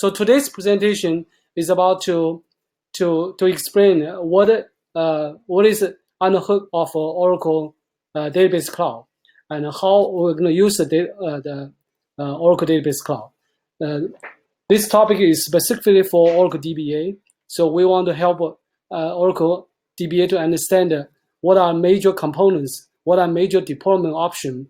So today's presentation is about to explain what is under the hood of Oracle Database Cloud and how we're going to use the Oracle Database Cloud. This topic is specifically for Oracle DBA, so we want to help Oracle DBA to understand what are major components, what are major deployment options,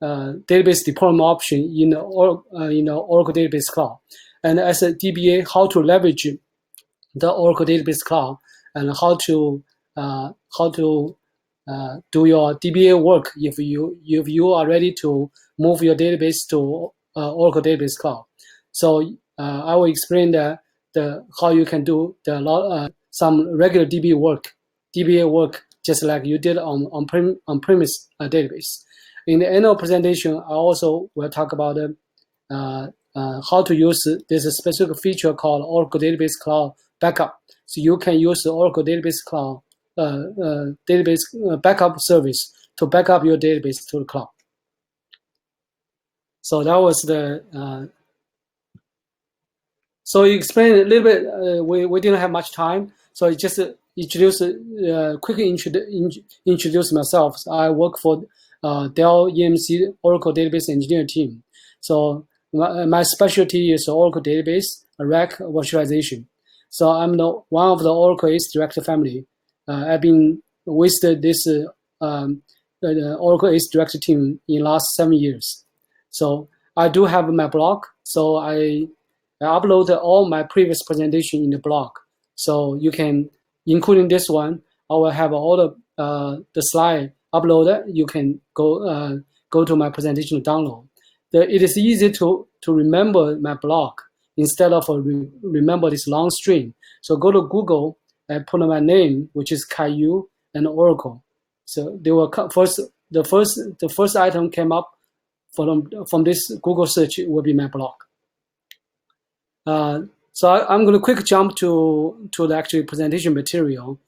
database deployment option in Oracle Database Cloud, and as a DBA, how to leverage the Oracle Database Cloud and how to do your DBA work if you are ready to move your database to Oracle Database Cloud. So I will explain how you can do some regular DBA work, just like you did on-premise database. In the end of presentation, I also will talk about how to use this specific feature called Oracle Database Cloud Backup. So you can use the Oracle Database Cloud backup service to back up your database to the cloud. So that was the. So you explained a little bit. We didn't have much time, so I just quickly introduce myself. So I work for Dell EMC Oracle Database Engineering team. So my specialty is Oracle Database, rack virtualization. So I'm one of the Oracle ACE Director family. I've been with this Oracle ACE Director team in the last 7 years. So I do have my blog. So I upload all my previous presentation in the blog. So you can, including this one, I will have all the slide uploaded. You can go to my presentation to download. It is easy to remember my blog instead of remember this long string. So go to Google and put my name, which is Caillou and Oracle. So they will the first item came up from this Google search will be my blog. So I'm going to quick jump to the actual presentation material.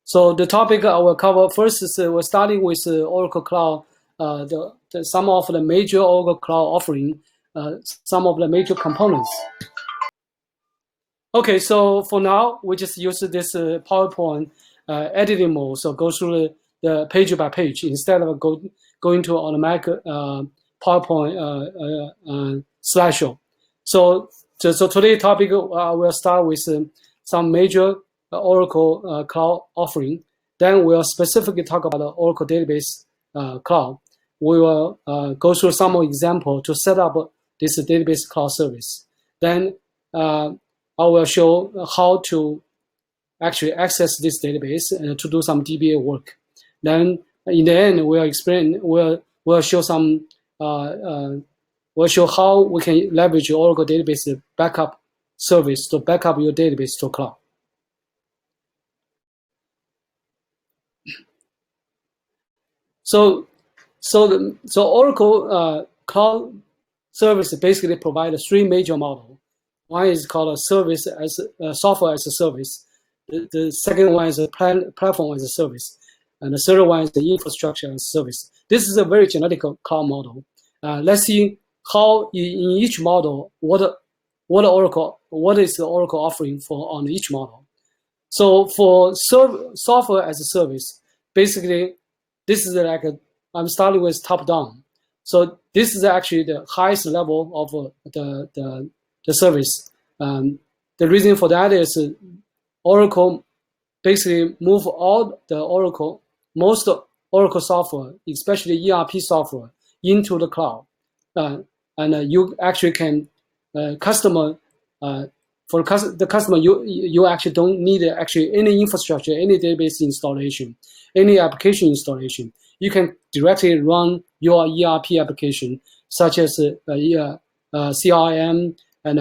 So the topic I will cover first is we're starting with Oracle Cloud, some of the major Oracle Cloud offering, some of the major components. Okay, so for now, we just use this PowerPoint editing mode. So go through the page by page instead of going to automatic PowerPoint slideshow. So today's topic, we'll start with some major Oracle Cloud offering. Then we'll specifically talk about the Oracle Database Cloud. We will go through some more example to set up this database cloud service. Then I will show how to actually access this database and to do some DBA work. Then in the end, we'll show some we'll show how we can leverage Oracle Database backup service to back up your database to cloud. So Oracle Cloud Service basically provides three major models. One is called a service as software as a service. The second one is a platform as a service, and the third one is the infrastructure as a service. This is a very generic cloud model. Let's see how in each model what is the Oracle offering for on each model. So for software as a service, basically this is like I'm starting with top down. So this is actually the highest level of the service. The reason for that is Oracle basically move all the most Oracle software, especially ERP software, into the cloud. And you actually can for the customer, you actually don't need actually any infrastructure, any database installation, any application installation. You can directly run your ERP application, such as CRM and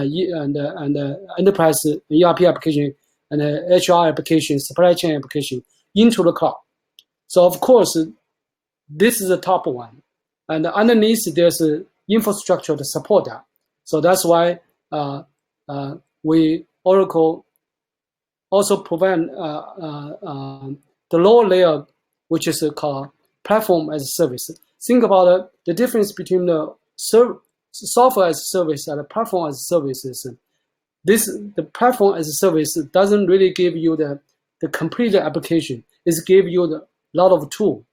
enterprise ERP application and HR application, supply chain application into the cloud. So of course, this is the top one, and underneath there's an infrastructure to support that. So that's why Oracle also provide the lower layer, which is called platform as a service. Think about the difference between the software as a service and the platform as a service is the platform as a service doesn't really give you the complete application. It gives you a lot of tool,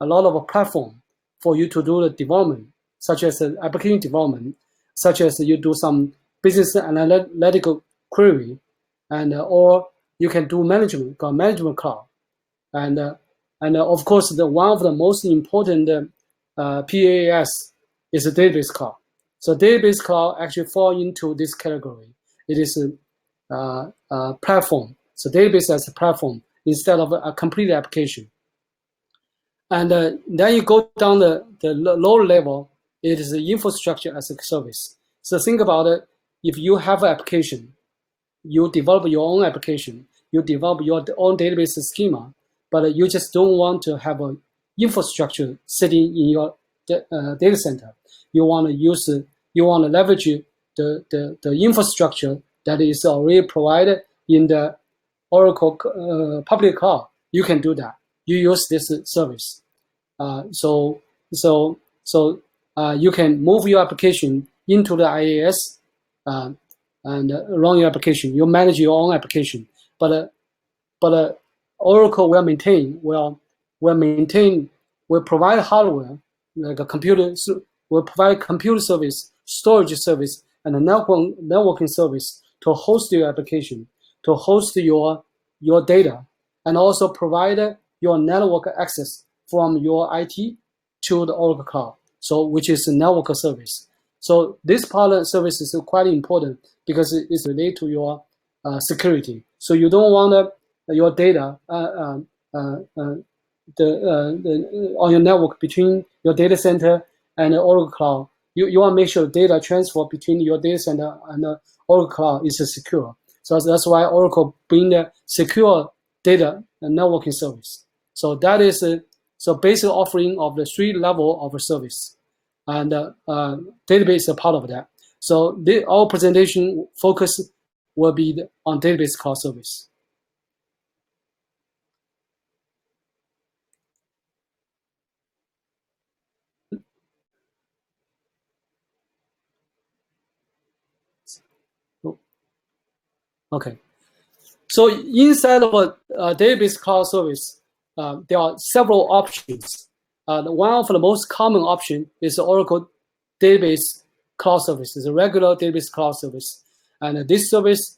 a lot of a platform for you to do the development, such as application development, such as you do some business analytical query, and or you can do management cloud, and of course one of the most important PaaS is a database cloud. So database cloud actually fall into this category. It is a platform. So database as a platform instead of a complete application. And then you go down the lower level, it is the infrastructure as a service. So think about it. If you have an application, you develop your own application, you develop your own database schema, but you just don't want to have an infrastructure sitting in your data center. You want to leverage the infrastructure that is already provided in the Oracle public cloud. You can do that. You use this service. So you can move your application into the IaaS and run your application. You manage your own application, but Oracle will provide hardware like a computer, will provide computer service, storage service, and a networking service to host your application, to host your data, and also provide your network access from your IT to the Oracle Cloud, so which is a network service. So this part of the service is quite important because it's related to your security. So you don't want your data on your network between your data center and the Oracle Cloud. You want to make sure data transfer between your data center and the Oracle Cloud is secure. So that's why Oracle bring the secure data and networking service. So that is so basic offering of the 3 level of a service, and database is a part of that. So our presentation focus will be on database cloud service. Okay. So inside of a database cloud service, there are several options. One of the most common option is the Oracle Database Cloud Service. It's a regular database cloud service. And this service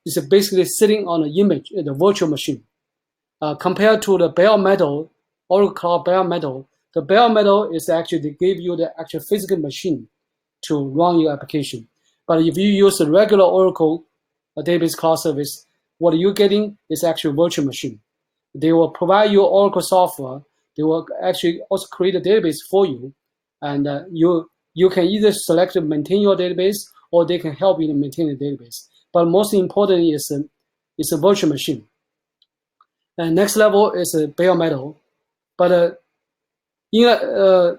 is basically sitting on an image, the virtual machine. Compared to the bare metal, Oracle Cloud bare metal, the bare metal is actually to give you the actual physical machine to run your application. But if you use a regular Oracle database cloud service, what you're getting is actually virtual machine. They will provide you Oracle software. They will actually also create a database for you, and you can either select to maintain your database, or they can help you to maintain the database. But most important is a virtual machine. And next level is a bare metal. But if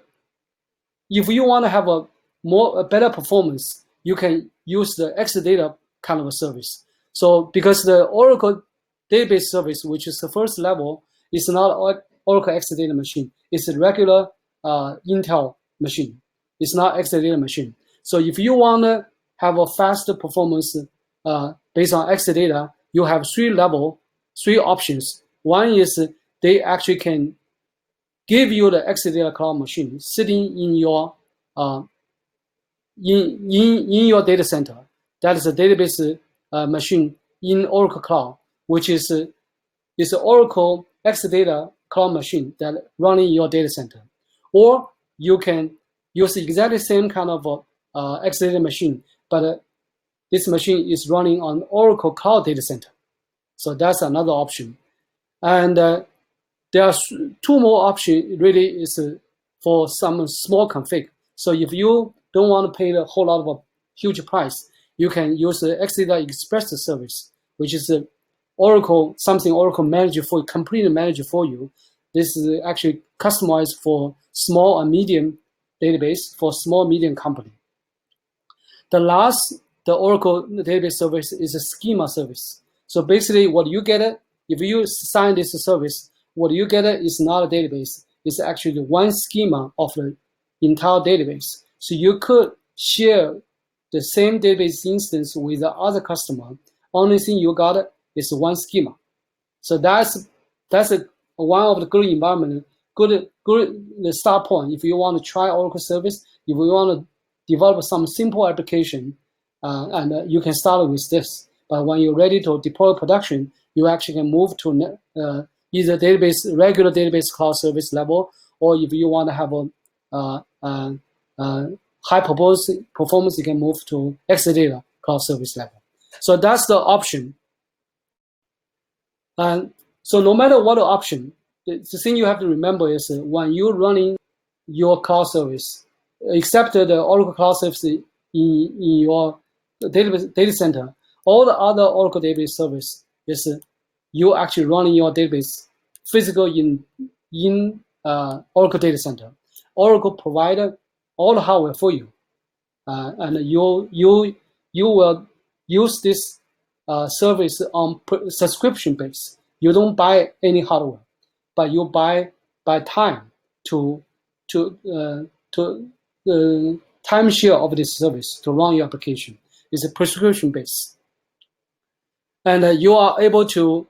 you want to have a better performance, you can use the Exadata kind of a service. So because the Oracle database service, which is the first level, is not Oracle Exadata machine. It's a regular Intel machine. It's not Exadata machine. So if you want to have a faster performance based on Exadata, you have 3 options. One is they actually can give you the Exadata cloud machine sitting in your in your data center. That is a database machine in Oracle Cloud, which is an Oracle Exadata cloud machine that running in your data center. Or you can use the exactly same kind of Exadata machine, but this machine is running on Oracle Cloud data center. So that's another option. And there are 2 more options. Really is for some small config. So if you don't want to pay a whole lot of a huge price, you can use the Exadata Express service, which is something Oracle manage for completely manage for you. This is actually customized for small and medium database for small medium company. The Oracle database service is a schema service. So basically, what you get if you sign this service, what you get is not a database. It's actually one schema of the entire database. So you could share the same database instance with the other customer. Only thing you got is one schema. So that's one of the good environment, good the start point. If you want to try Oracle Service, if you want to develop some simple application, and you can start with this. But when you're ready to deploy production, you actually can move to either regular database cloud service level, or if you want to have a high performance, you can move to Exadata cloud service level. So that's the option. And so no matter what the option, the thing you have to remember is when you're running your cloud service, except the Oracle Cloud Service in your data center, all the other Oracle database service is you actually running your database physical in Oracle data center. Oracle provided all the hardware for you, and you will use this service on subscription base. You don't buy any hardware, but you buy time to time share of this service to run your application. It's a prescription base, and you are able to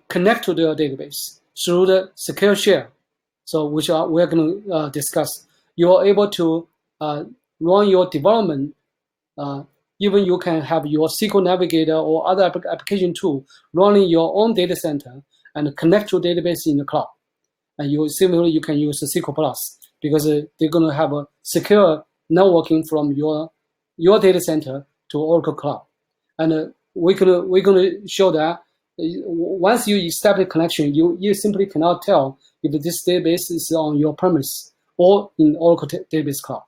connect to your database through the secure share. So which we're going to discuss. You are able to run your development. Even you can have your SQL Navigator or other application tool running your own data center and connect to database in the cloud. And similarly, you can use SQL Plus because they're going to have a secure networking from your data center to Oracle Cloud. And we're going to show that once you establish a connection, you simply cannot tell if this database is on your premise or in Oracle Database Cloud.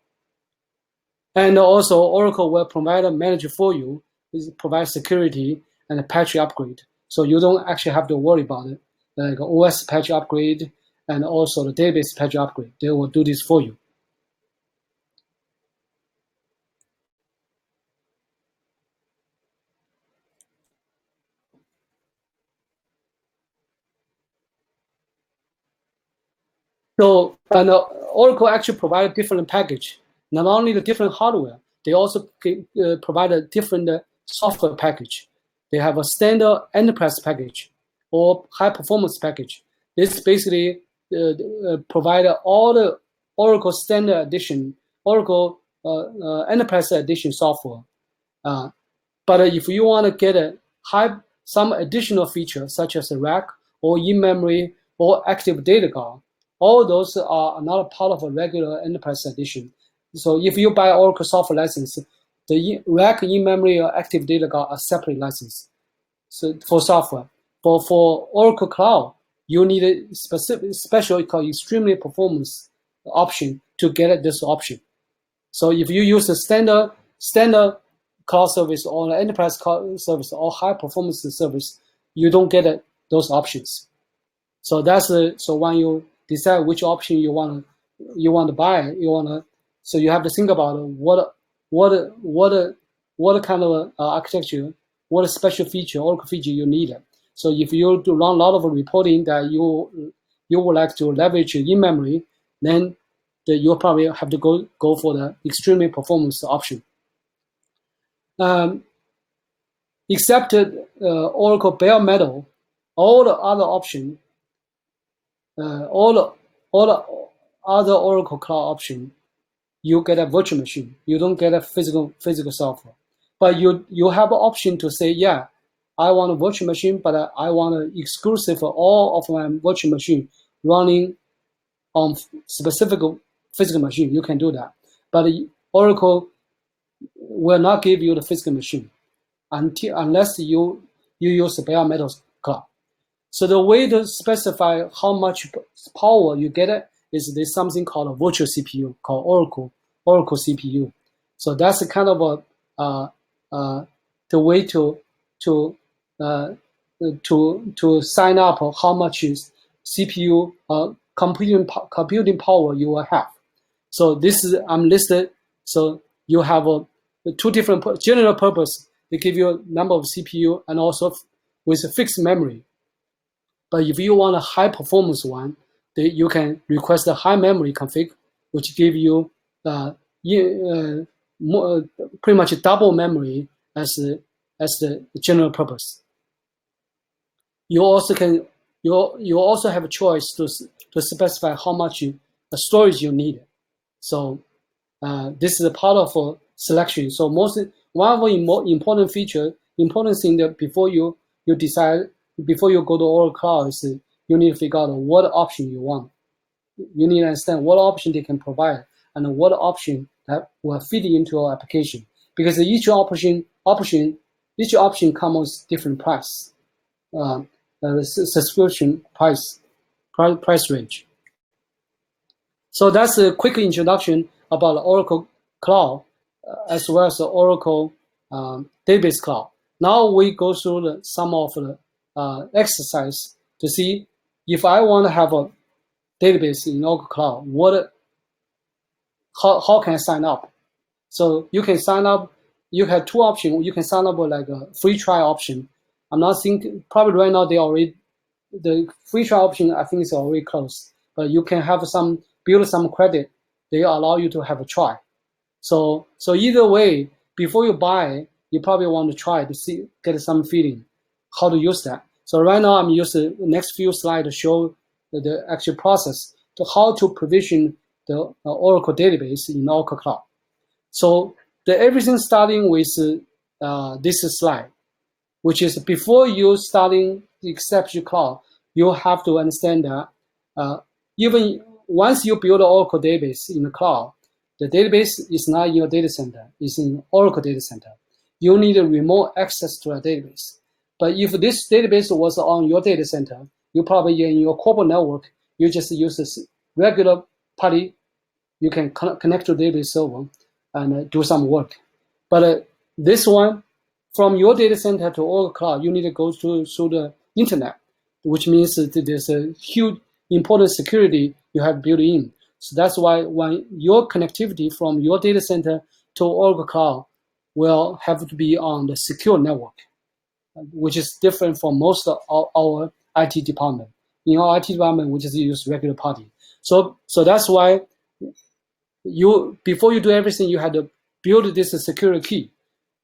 And also, Oracle will provide a manager for you, provide security and a patch upgrade. So you don't actually have to worry about it, like OS patch upgrade and also the database patch upgrade. They will do this for you. So, and Oracle actually provide different package. Not only the different hardware, they also provide a different software package. They have a standard enterprise package or high performance package. This basically provide all the Oracle standard edition, Oracle enterprise edition software. But if you want to get some additional features such as a rack or in-memory or active data guard, all those are not part of a regular enterprise edition. So if you buy Oracle software license, the rack, in-memory, or active data guard are separate license. So for software, for Oracle Cloud, you need a special called extremely performance option to get this option. So if you use the standard cloud service or enterprise cloud service or high performance service, you don't get those options. So that's so when you decide which option you want to buy, so you have to think about what kind of architecture, what special feature, Oracle feature you need. So if you do run a lot of reporting that you would like to leverage in memory, then you'll probably have to go for the extremely performance option. Except Oracle bare metal, all the other option, all the other Oracle Cloud option, you get a virtual machine. You don't get a physical software, but you have an option to say, yeah, I want a virtual machine, but I want an exclusive for all of my virtual machine running on specific physical machine. You can do that, but Oracle will not give you the physical machine unless you use the bare metal cloud. So the way to specify how much power you get is there's something called a virtual CPU called Oracle CPU. So that's kind of the way to sign up how much is CPU computing power you will have. So this is I'm listed. So you have two different general purpose. They give you a number of CPU and also with a fixed memory. But if you want a high performance one, you can request a high memory config, which give you pretty much double memory as the general purpose. You also can you also have a choice to specify how much storage you need. So this is a part of selection. So one of the important thing that before you decide, before you go to Oracle Cloud, is you need to figure out what option you want. You need to understand what option they can provide and what option that will fit into your application, because each option comes with different price, subscription price range. So that's a quick introduction about Oracle Cloud, as well as the Oracle Database Cloud. Now we go through some of the exercise to see if I want to have a database in Oracle Cloud, how can I sign up? So you can sign up. You have two options. You can sign up with like a free trial option. I'm not thinking, probably right now the free trial option I think is already closed. But you can have build some credit. They allow you to have a try. So either way, before you buy, you probably want to try to get some feeling how to use that. So right now I'm using the next few slides to show the actual process to how to provision the Oracle database in Oracle Cloud. So everything starting with this slide, which is before you starting the Exception Cloud, you have to understand that even once you build an Oracle database in the cloud, the database is not in your data center, it's in Oracle data center. You need a remote access to a database. But if this database was on your data center, you probably in your corporate network, you just use this regular party, you can connect to the database server and do some work. But this one, from your data center to Oracle Cloud, you need to go through the internet, which means that there's a huge important security you have built in. So that's why when your connectivity from your data center to Oracle Cloud will have to be on the secure network, which is different from most of our IT department. In our IT department, we just use regular party. So that's why before you do everything, you had to build this security key.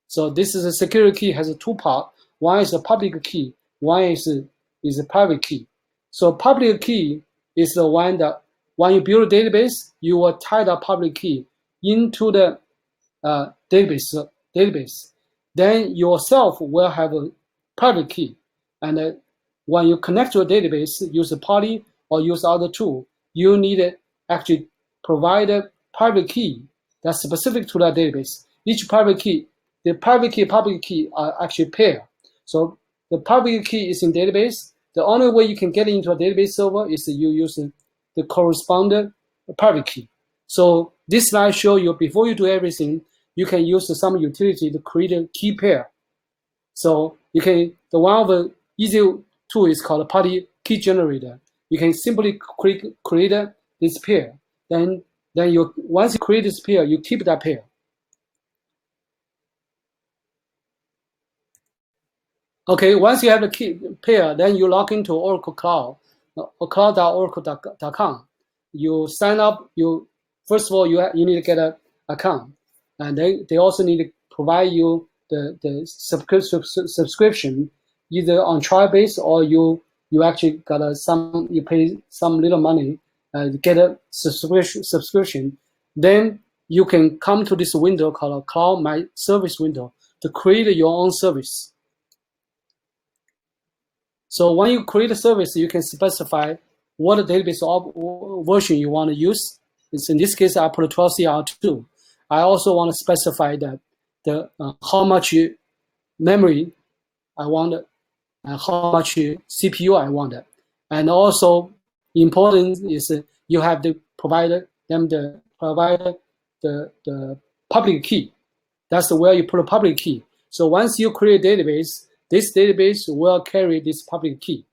So this is a security key, has a two part. One is a public key, one is a private key. So public key is the one that when you build a database, you will tie that public key into the database. Then yourself will have a private key. And when you connect to a database, use a party or use other tool, you need to actually provide a private key that's specific to that database. Each private key, the private key, public key are actually paired. So the public key is in database. The only way you can get into a database server is you use the corresponding private key. So this slide shows you before you do everything, you can use some utility to create a key pair. So you can, one of the easy tool is called a party key generator. You can simply create this pair. Then once you create this pair, you keep that pair. Okay, once you have the key pair, then you log into Oracle Cloud, cloud.oracle.com. You sign up. First of all, you need to get an account, and they also need to provide you the subscription, either on trial base or you actually got you pay some little money to get a subscription. Then you can come to this window called a Cloud My Service window to create your own service. So when you create a service, you can specify what database version you want to use. In this case, I put 12CR2. I also want to specify that how much memory I want and how much CPU I want. And also important is you have to provide the public key. That's where you put a public key. So once you create a database, this database will carry this public key.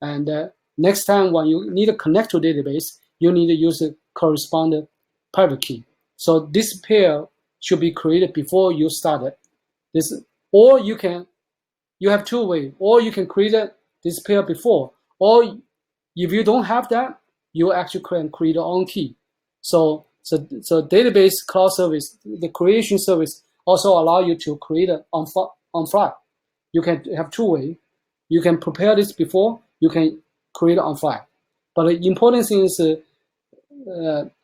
And next time when you need to connect to a database, you need to use a corresponding private key. So this pair should be created before you start it. Or you have two ways. Or you can create this pair before. Or if you don't have that, you actually can create your own key. So So database cloud service, the creation service also allow you to create on fly. You can have two ways. You can prepare this before, you can create on fly. But the important thing is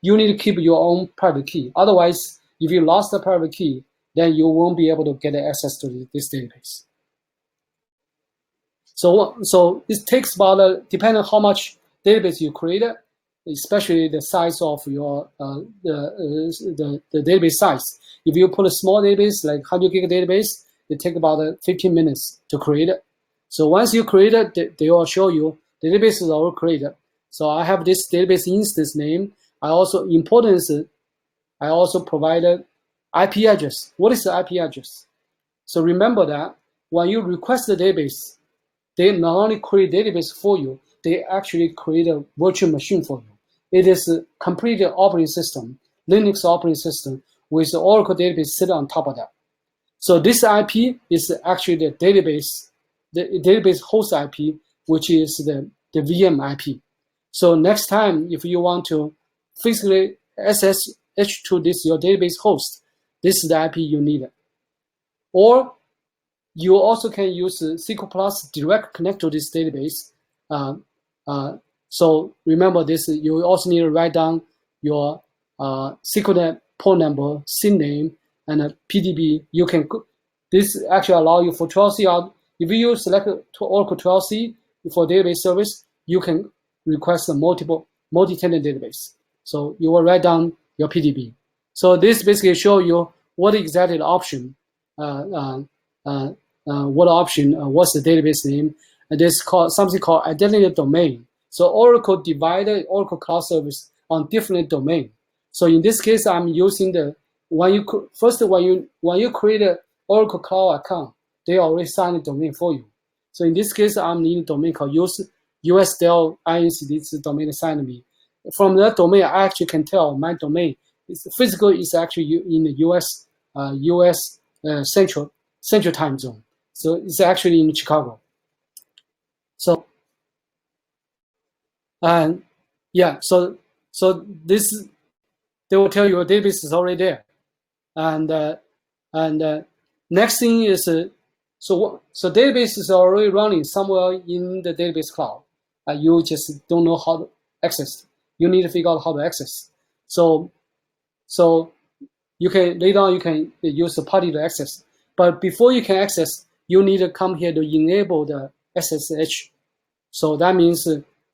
you need to keep your own private key. Otherwise, if you lost the private key, then you won't be able to get access to this database. So it takes about, depending on how much database you created, especially the size of your the database size. If you put a small database like 100 gig database, it takes about 15 minutes to create it. So once you create it, they will show you the database is already created. So I have this database instance name. I also provided IP address. What is the IP address? So remember that when you request the database, they not only create database for you, they actually create a virtual machine for you. It is a complete operating system, Linux operating system, with the Oracle database sitting on top of that. So this IP is actually the database host IP, which is the VM IP. So next time, if you want to physically SSH to your database host, this is the IP you need. Or you also can use SQL Plus direct connect to this database. So remember this, you also need to write down your SQLnet port number, SIN name, and a PDB. This actually allow you for 12C. If you select Oracle 12C for database service, you can request a multi-tenant database. So you will write down your PDB. So this basically show you what exactly the option, what's the database name, and this called something called identity domain. So Oracle divided Oracle Cloud Service on different domain. So in this case, I'm using when you create an Oracle Cloud account, they already signed a domain for you. So in this case, I'm needing a domain called USDel INC. This domain assigned me. From that domain, I actually can tell my domain physical is actually in the US central time zone. So it's actually in Chicago. So yeah, so this, they will tell you your database is already there, and next thing is so database is already running somewhere in the database cloud. You just don't know how to access. You need to figure out how to access. So you can later on you can use the party to access, but before you can access, you need to come here to enable the SSH. So that means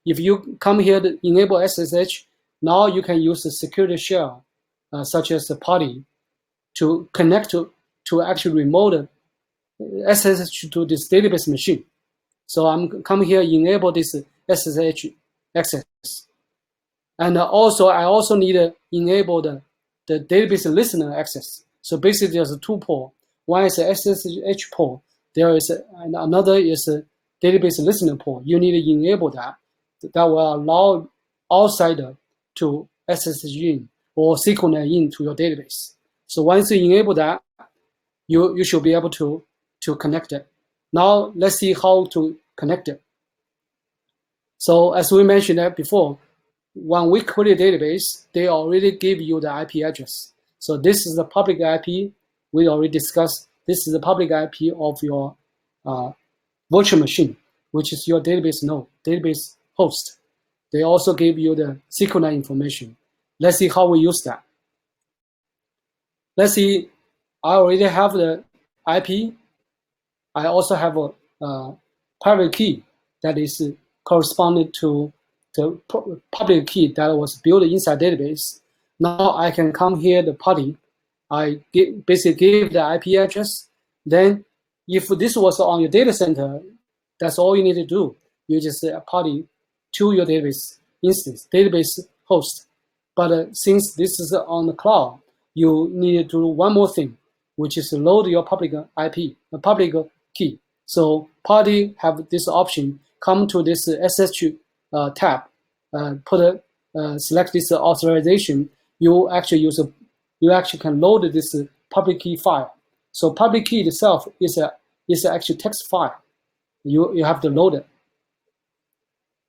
if you come here to enable SSH, now you can use the security shell, such as the party, to connect to actually remote SSH to this database machine. So I'm coming here, enable this SSH access. And also, I also need to enable the database listener access. So basically, there's two ports. One is a SSH port. There is another is a database listener port. You need to enable that. That will allow outsider to SSH in or SQLnet into your database. So once you enable that, you should be able to connect it. Now let's see how to connect it. So as we mentioned that before, when we create a database, they already give you the IP address. So this is the public IP. We already discussed. This is the public IP of your virtual machine, which is your database node, database host. They also give you the SQLnet information. Let's see how we use that. Let's see, I already have the IP. I also have a private key that is corresponding to the public key that was built inside database. Now I can come here, the party. I basically give the IP address. Then if this was on your data center, that's all you need to do. You just say a party to your database instance, database host. But since this is on the cloud, you need to do one more thing, which is load your public IP, the public key. So party have this option, come to this SSH tab, select this authorization. You actually can load this public key file. So public key itself is actually text file. You have to load it.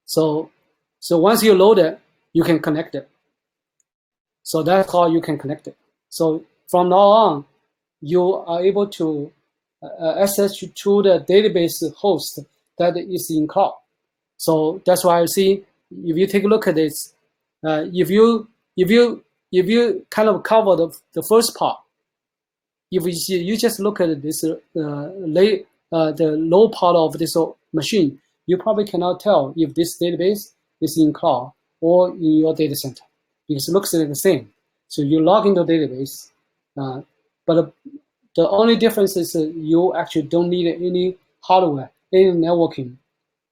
So once you load it, you can connect it. So that's how you can connect it. So from now on, you are able to access to the database host that is in cloud. So that's why you see, if you take a look at this, if you kind of cover the first part, if you just look at this the low part of this machine, you probably cannot tell if this database is in cloud or in your data center, because it looks like the same. So you log into the database, but the only difference is you actually don't need any hardware, any networking.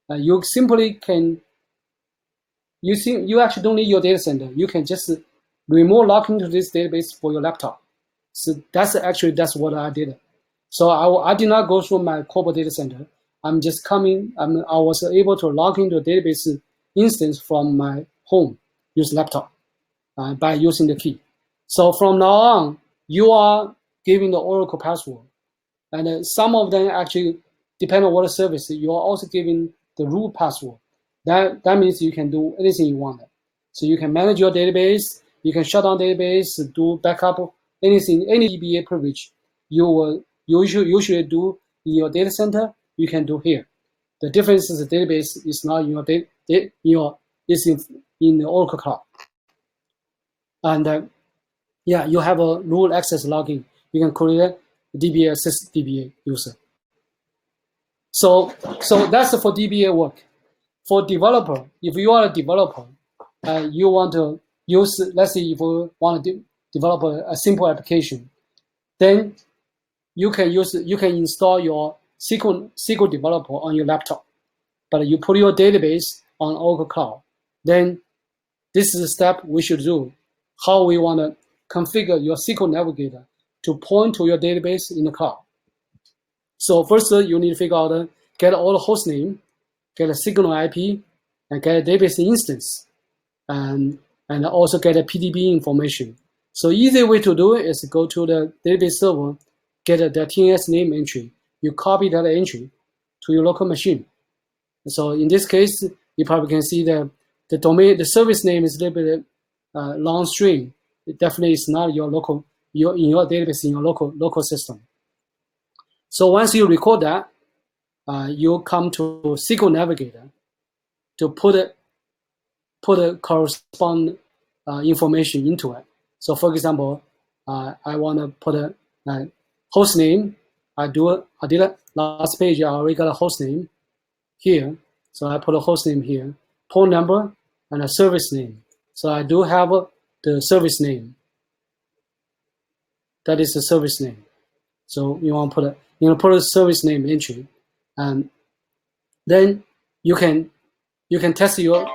You simply can, you actually don't need your data center. You can just remote log into this database for your laptop. So that's what I did. So I did not go through my corporate data center. I'm just coming, I was able to log into a database instance from my home, use laptop, by using the key. So from now on, you are giving the Oracle password. And some of them actually, depend on what service, you are also giving the root password. That means you can do anything you want. So you can manage your database, you can shut down database, do backup, anything, any DBA privilege you usually do in your data center, you can do here. The difference is the database is not in your is in the Oracle Cloud. And yeah, you have a rule access login. You can create DBA assist DBA user. So that's for DBA work. For developer, if you are a developer, you want to use, let's say if you want to develop a simple application, then you can install your SQL developer on your laptop, but you put your database on Oracle Cloud. Then this is the step we should do, how we want to configure your SQL Navigator to point to your database in the cloud. So first, you need to figure out, get all the host name, get a signal IP, and get a database instance, and also get a PDB information. So easy way to do it is go to the database server, get the TNS name entry. You copy that entry to your local machine. So in this case, you probably can see the domain, the service name is a little bit long string. It definitely is not your local, in your database in your local system. So once you record that, you come to SQL Navigator to put a corresponding information into it. So for example, I want to put a host name. I did it last page. I already got a host name here. So I put a host name here, port number, and a service name. So I do have the service name. That is the service name. So you want to put a service name entry, and then you can test your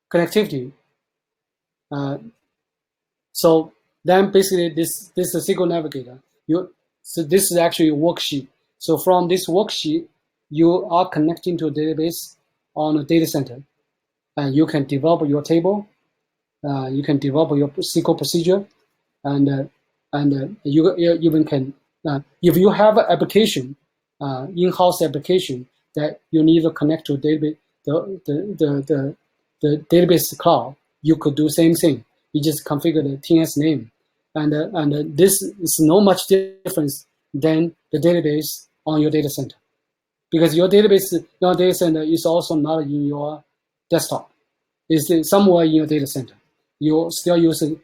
connectivity. So then basically this is a SQL Navigator. So this is actually a worksheet. So from this worksheet, you are connecting to a database on a data center, and you can develop your table. You can develop your SQL procedure, and you even can, if you have an application, in-house application that you need to connect to database, the database cloud, you could do same thing. You just configure the TNS name, and this is no much difference than the database on your data center, because your data center is also not in your desktop. It's somewhere in your data center. You still use a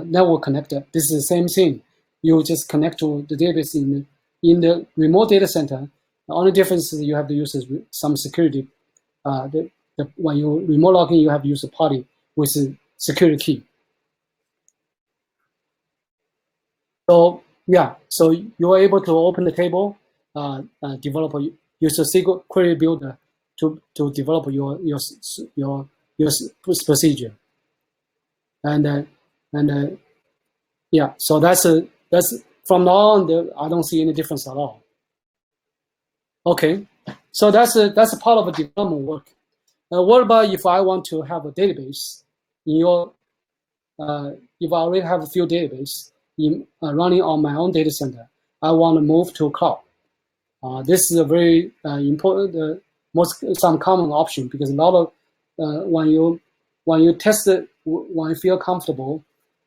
network connector. This is the same thing. You just connect to the database in the remote data center. The only difference is you have to use some security. When you remote login, you have to use a party with a security key. So yeah, so you are able to open the table, use a SQL query builder to develop your procedure, and yeah. So that's from now on. I don't see any difference at all. Okay, so that's a part of the development work. What about if I want to have a database in your, if I already have a few database running on my own data center, I want to move to cloud. This is a very important, some common option, because a lot of when you test it, when you feel comfortable,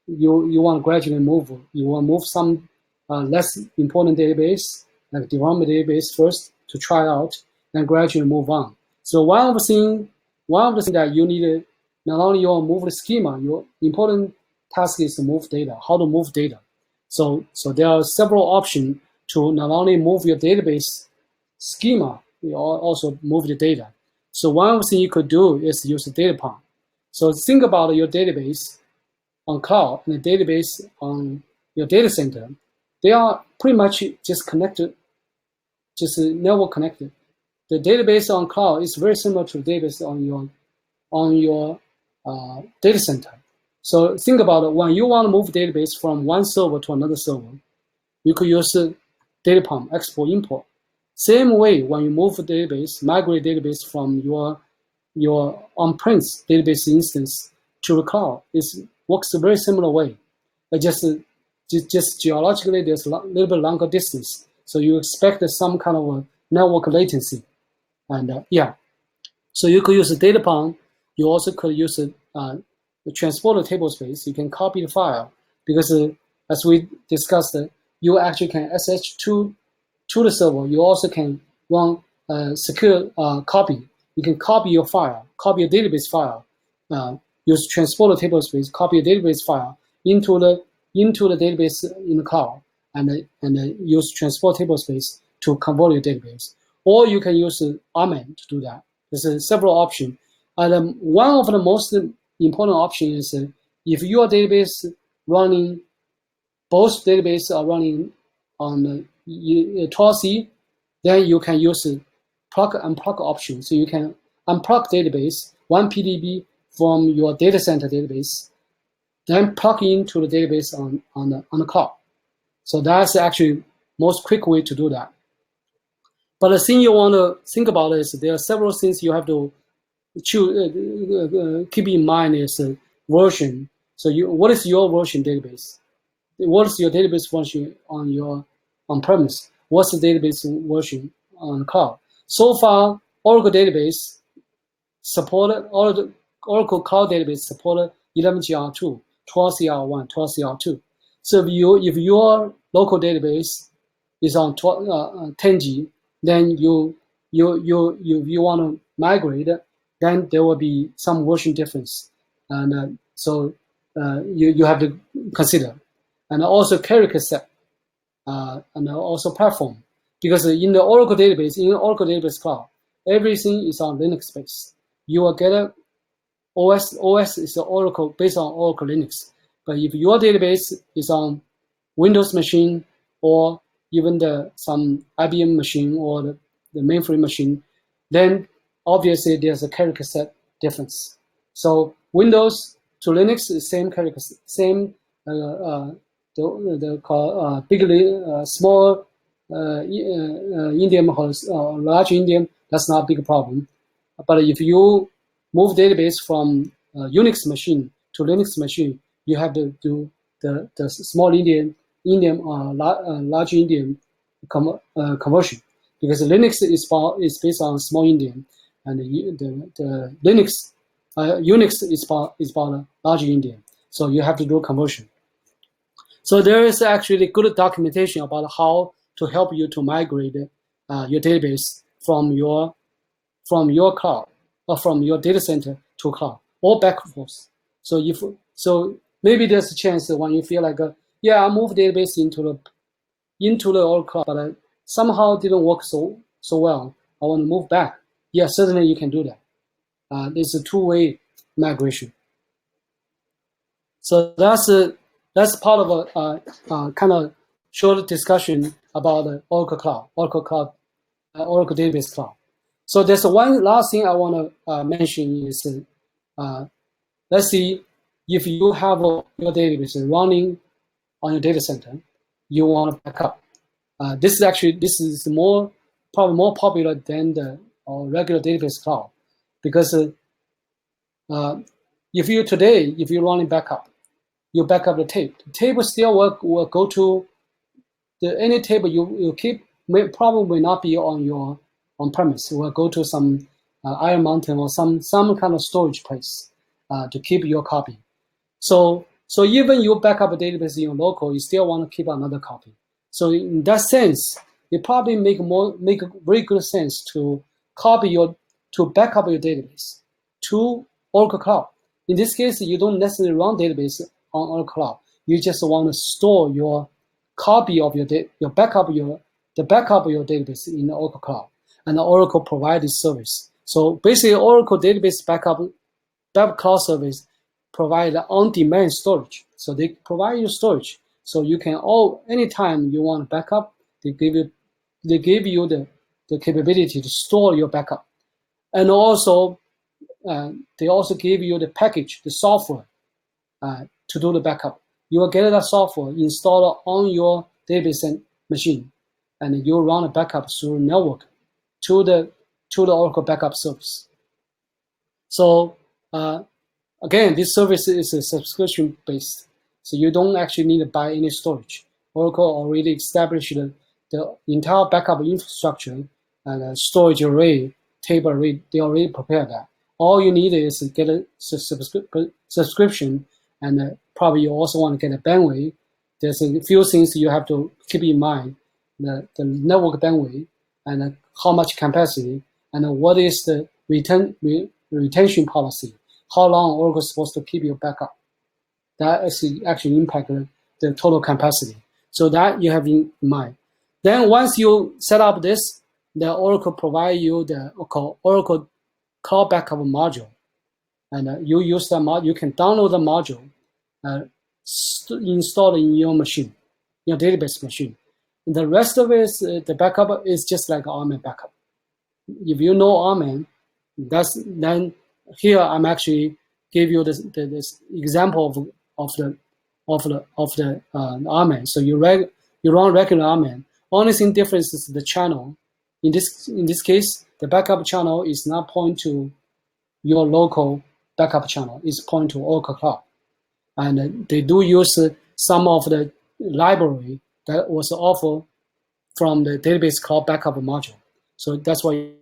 you want to gradually move. You want to move some less important database, like development database first to try out, then gradually move on. So one of the things that you need to, not only you want to move the schema, your important task is to move data, how to move data. So there are several options to not only move your database schema, you also move the data. So one thing you could do is use a data pump. So think about your database on cloud and the database on your data center. They are pretty much just connected, just network connected. The database on cloud is very similar to the database on your data center. So think about it. When you want to move database from one server to another server, you could use data pump, export, import. Same way, when you move the database, migrate database from your on-premise database instance to the cloud, it works a very similar way. Just geologically, there's a little bit longer distance, so you expect some kind of a network latency. And yeah, so you could use a data pump. You also could use the transporter tablespace. You can copy the file because as we discussed, you actually can SSH to the server. You also can run secure copy. You can copy your file, copy a database file, use transporter tablespace, copy a database file into the database in the cloud, and use transport tablespace to convert your database. Or you can use Amen to do that. There's several options. And one of the most important options is if your database running, both databases are running on 12c, then you can use plug and unplug option. So you can unplug database, one PDB from your data center database, then plug into the database on the cloud. So that's actually most quick way to do that. But the thing you want to think about is there are several things you have to keep in mind is version. So what is your version database? What is your database version on your on-premise? What's the database version on the cloud? So far, Oracle database supported, Oracle Cloud Database supported 11GR2, 12CR1, 12CR2. So if your local database is on 10G, then you want to migrate, then there will be some version difference, and so you have to consider, and also character set, and also platform, because in the Oracle database, in Oracle Database Cloud, everything is on Linux based. You will get a OS is Oracle based on Oracle Linux, but if your database is on Windows machine or even some IBM machine or the mainframe machine, then obviously there's a character set difference. So Windows to Linux is same character, same small endian or large endian. That's not a big problem. But if you move database from Unix machine to Linux machine, you have to do the small endian large endian conversion, because Linux is based on small endian, and the Linux Unix is about large endian. So you have to do conversion. So there is actually good documentation about how to help you to migrate your database from your cloud or from your data center to cloud or back and forth. So maybe there's a chance that when you feel like yeah, I moved database into the Oracle cloud, but somehow didn't work so well. I want to move back. Yeah, certainly you can do that. It's a two-way migration. So that's part of a kind of short discussion about the Oracle Cloud, Oracle Database Cloud. So there's one last thing I want to mention is, let's see, if you have your database running on your data center, you want to back up. This is probably more popular than the regular database cloud, because if you're running backup, you back up the tape. The tape still will go to any table you keep. Probably will not be on your on-premise. It will go to some Iron Mountain or some kind of storage place to keep your copy. So So even you back up a database in your local, you still want to keep another copy. So in that sense, it probably make very good sense to back up your database to Oracle Cloud. In this case, you don't necessarily run database on Oracle Cloud. You just want to store your copy of the backup of your database in the Oracle Cloud, and the Oracle provides this service. So basically, Oracle database backup cloud service provide on-demand storage. So they provide you storage. So you can anytime you want to backup, they give you the capability to store your backup. And also they also give you the package, the software to do the backup. You will get that software installed on your database machine, and you run a backup through network to the Oracle backup service. So again, this service is a subscription based, so you don't actually need to buy any storage. Oracle already established the entire backup infrastructure and storage array, table array. They already prepared that. All you need is to get a subscription, and probably you also want to get a bandwidth. There's a few things you have to keep in mind: the network bandwidth, and how much capacity, and what is the retention policy. How long Oracle is supposed to keep your backup. That actually impact the total capacity. So that you have in mind. Then once you set up this, the Oracle provide you the Oracle Cloud Backup module. And you use that module, you can download the module, install it in your machine, your database machine. And the rest of it, the backup is just like RMAN backup. If you know RMAN, then here I'm actually give you this example of the RMAN. So you run regular RMAN. Only thing difference is the channel. In this case, the backup channel is not point to your local backup channel. It's point to Oracle Cloud, and they do use some of the library that was offered from the database cloud backup module. So that's why.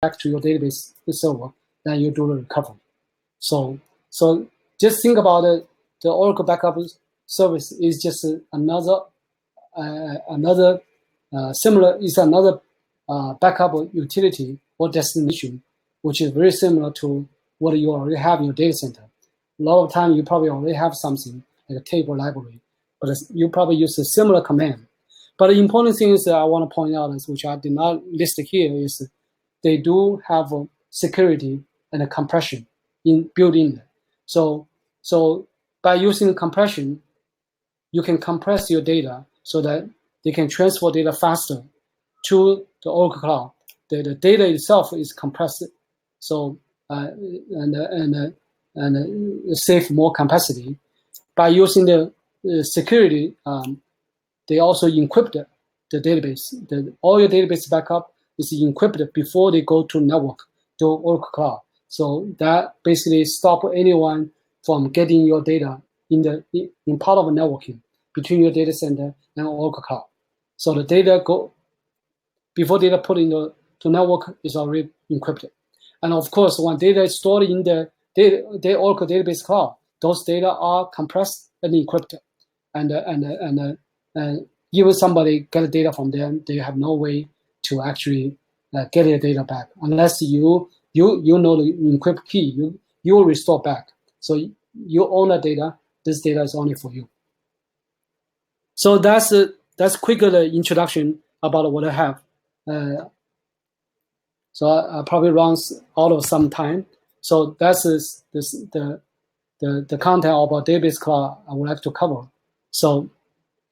Back to your database server, then you do the recovery. So just think about it. The Oracle backup service is just another backup utility or destination, which is very similar to what you already have in your data center. A lot of time you probably already have something like a table library, but you probably use a similar command. But the important thing is that I want to point out, which I did not list here, is they do have a security and a compression built in there. So by using compression, you can compress your data so that they can transfer data faster to the Oracle Cloud. The data itself is compressed, so and save more capacity. By using the security, they also encrypt the database. All your database backup is encrypted before they go to network, to Oracle Cloud. So that basically stop anyone from getting your data in part of networking between your data center and Oracle Cloud. So the data before data put into network is already encrypted. And of course, when data is stored in the Oracle database cloud, those data are compressed and encrypted. And even somebody get the data from them, they have no way to actually get their data back unless you know the encrypt key. You will restore back. So you own the data. This data is only for you. So that's quicker the introduction about what I have. So I probably runs out of some time. So that's the content about database cloud I would like to cover. So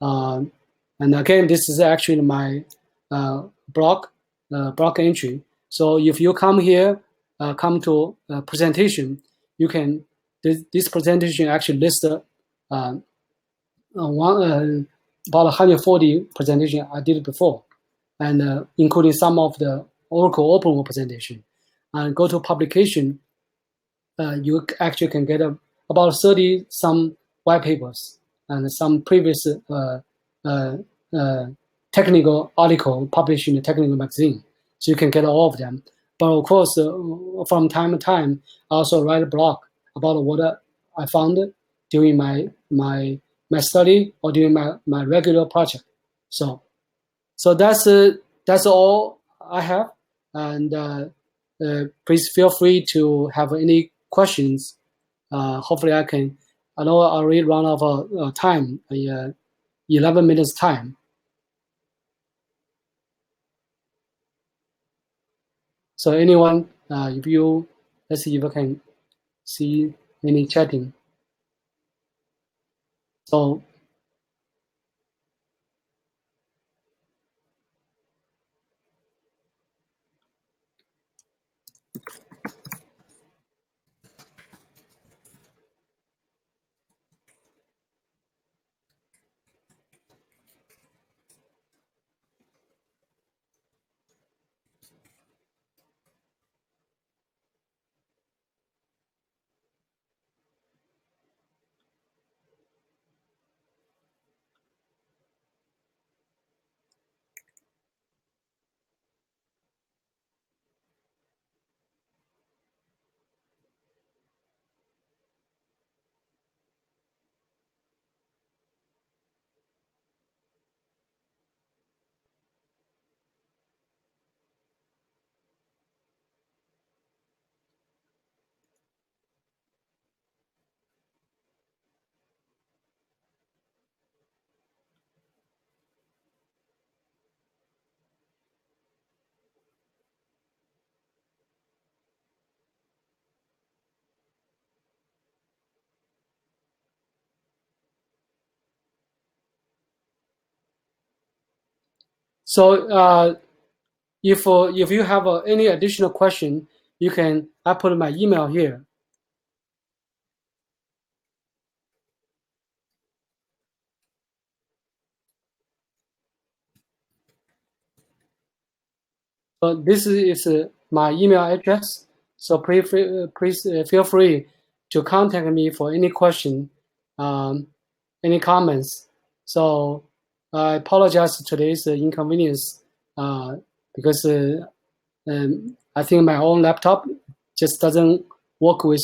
and again, this is actually my block entry. So if you come here, come to presentation, you can this presentation actually lists about 140 presentation I did before, and including some of the Oracle Open World presentation. And go to publication, you actually can get about 30 some white papers and some previous technical article published in the technical magazine. So you can get all of them. But of course, from time to time, I also write a blog about what I found during my study or during my regular project. So that's all I have, and please feel free to have any questions. Hopefully, I can. I know I already run out of time, 11 minutes time. So anyone, if you let's see if I can see any chatting. So if you have any additional question, you can. I put my email here. But this is my email address. So please feel free to contact me for any question, any comments. So I apologize for today's inconvenience because I think my own laptop just doesn't work with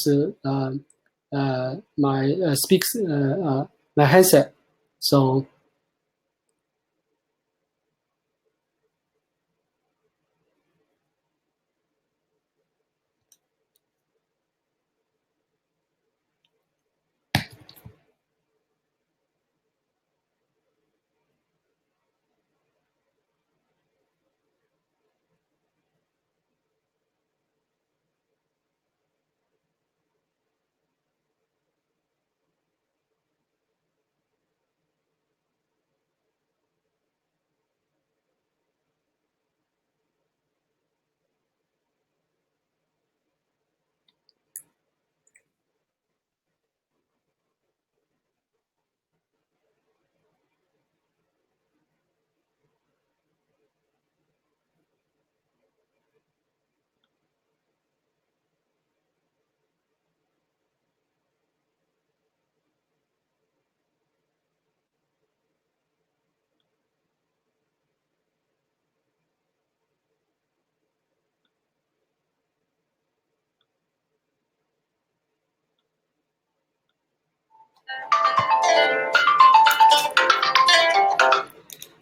my my headset. So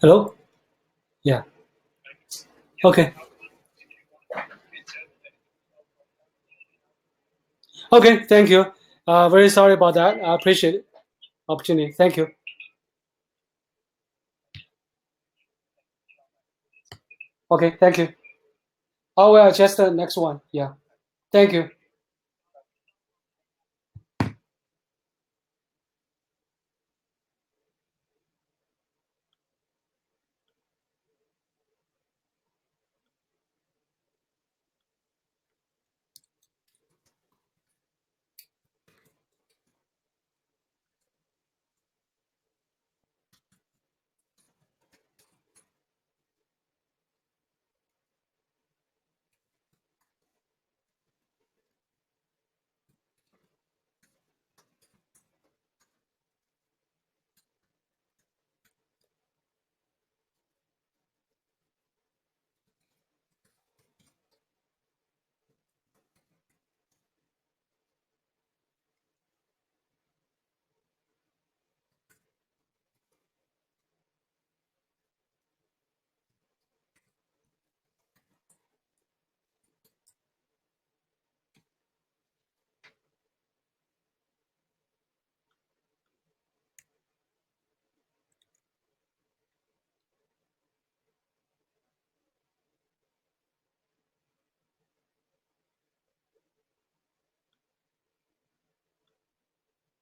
hello, yeah, okay. Okay, thank you. Very sorry about that. I appreciate it. Opportunity. Thank you. Okay, thank you. I will adjust the next one. Yeah. Thank you.